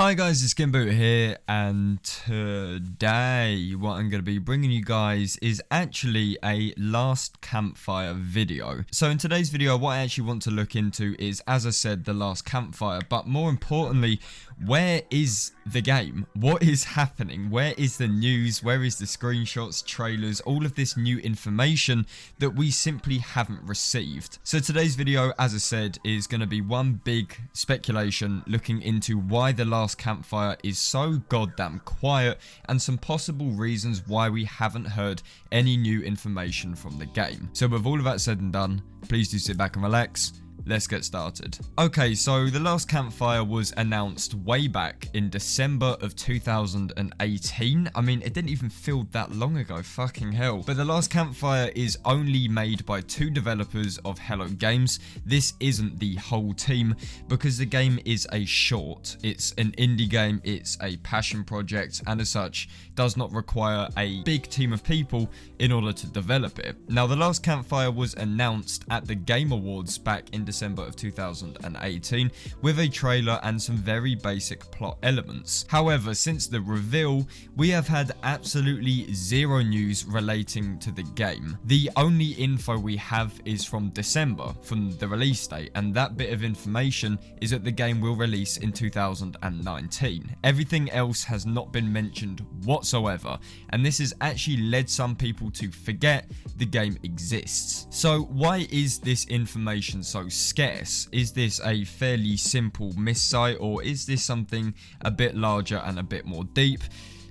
Hi guys, it's SkintBoot here, and today what I'm going to be bringing you guys is actually a Last Campfire video. So in today's video, what I actually want to look into is, as I said, the Last Campfire, but more importantly, where is the game? What is happening? Where is the news? Where is the screenshots, trailers, all of this new information that we simply haven't received? So today's video, as I said, is going to be one big speculation looking into why the Last Campfire is so goddamn quiet and some possible reasons why we haven't heard any new information from the game. So with all of that said and done, please do sit back and relax. Let's get started. Okay, so the Last Campfire was announced way back in December of 2018. I mean, it didn't even feel that long ago, fucking hell. But the Last Campfire is only made by two developers of Hello Games. This isn't the whole team because the game is a short. It's an indie game, it's a passion project, and as such, does not require a big team of people in order to develop it. Now, the Last Campfire was announced at the Game Awards back in December of 2018 with a trailer and some very basic plot elements. However, since the reveal, we have had absolutely zero news relating to the game. The only info we have is from December, from the release date, and that bit of information is that the game will release in 2019. Everything else has not been mentioned whatsoever, and this has actually led some people to forget the game exists. So why is this information so scarce? Is this a fairly simple missight, or is this something a bit larger and a bit more deep?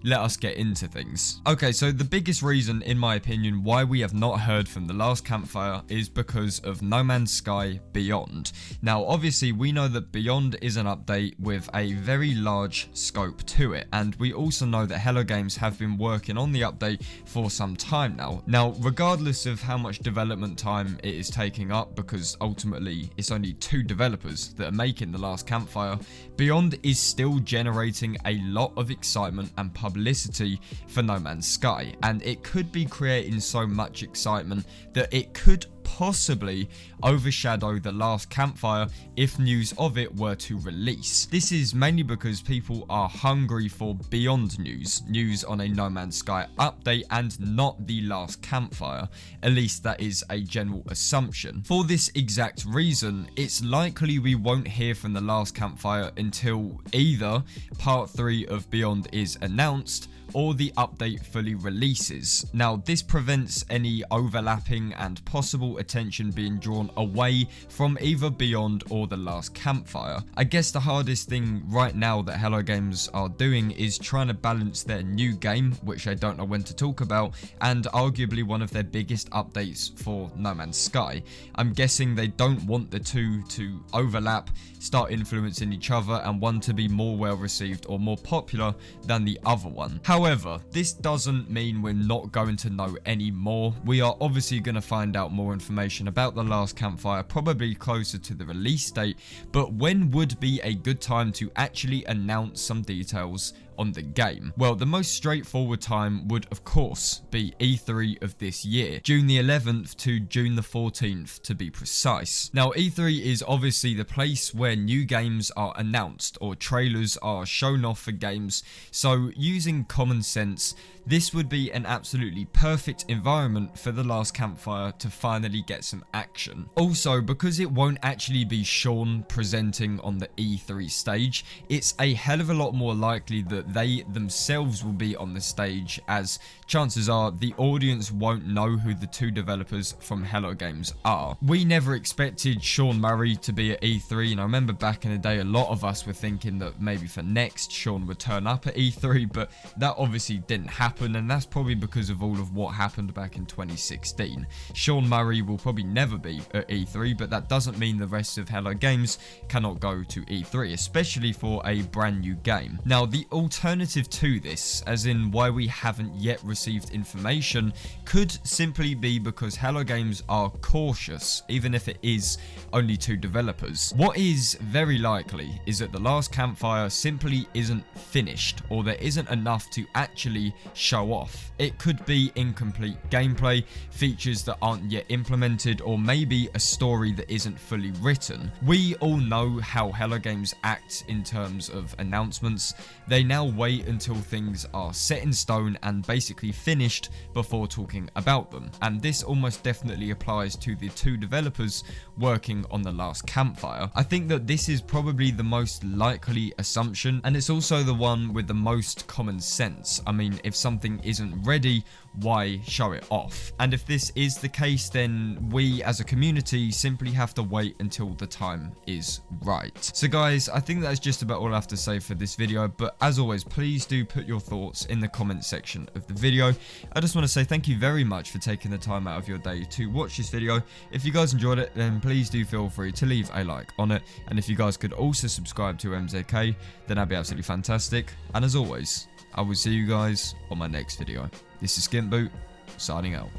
Let us get into things. Okay, so the biggest reason, in my opinion, why we have not heard from the Last Campfire is because of No Man's Sky Beyond. Now, obviously, we know that Beyond is an update with a very large scope to it, and we also know that Hello Games have been working on the update for some time now. Now, regardless of how much development time it is taking up, because ultimately it's only two developers that are making the Last Campfire, Beyond is still generating a lot of excitement and publicity for No Man's Sky, and it could be creating so much excitement that it could possibly overshadow the Last Campfire if news of it were to release. This is mainly because people are hungry for Beyond news on a No Man's Sky update, and not the Last Campfire. At least that is a general assumption. For this exact reason, it's likely we won't hear from the Last Campfire until either part 3 of Beyond is announced or the update fully releases. Now, this prevents any overlapping and possible attention being drawn away from either Beyond or the Last Campfire. I guess the hardest thing right now that Hello Games are doing is trying to balance their new game, which I don't know when to talk about, and arguably one of their biggest updates for No Man's Sky. I'm guessing they don't want the two to overlap, start influencing each other, and one to be more well received or more popular than the other one. However, this doesn't mean we're not going to know any more. We are obviously going to find out more information about the Last Campfire probably closer to the release date, but when would be a good time to actually announce some details on the game? Well, the most straightforward time would of course be E3 of this year, June the 11th to June the 14th to be precise. Now, E3 is obviously the place where new games are announced or trailers are shown off for games, so using common sense, this would be an absolutely perfect environment for the Last Campfire to finally get some action. Also, because it won't actually be Sean presenting on the E3 stage, it's a hell of a lot more likely that they themselves will be on the stage, as chances are the audience won't know who the two developers from Hello Games are. We never expected Sean Murray to be at E3, and I remember back in the day a lot of us were thinking that maybe for next Sean would turn up at E3, but that obviously didn't happen, and that's probably because of all of what happened back in 2016. Sean Murray will probably never be at E3, but that doesn't mean the rest of Hello Games cannot go to E3, especially for a brand new game. Now, the alternative alternative to this, as in why we haven't yet received information, could simply be because Hello Games are cautious, even if it is only 2 developers. What is very likely is that The Last Campfire simply isn't finished, or there isn't enough to actually show off. It could be incomplete gameplay, features that aren't yet implemented, or maybe a story that isn't fully written. We all know how Hello Games act in terms of announcements. They now wait until things are set in stone and basically finished before talking about them, and this almost definitely applies to the 2 developers working on The Last Campfire. I think that this is probably the most likely assumption, and it's also the one with the most common sense. I mean, if something isn't ready, why show it off? And if this is the case, then we as a community simply have to wait until the time is right. So guys, I think that's just about all I have to say for this video, but as always, please do put your thoughts in the comment section of the video. I just want to say thank you very much for taking the time out of your day to watch this video. If you guys enjoyed it, then please do feel free to leave a like on it, and if you guys could also subscribe to MZK, then that'd be absolutely fantastic. And as always, I will see you guys on my next video. This is SkintBoot, signing out.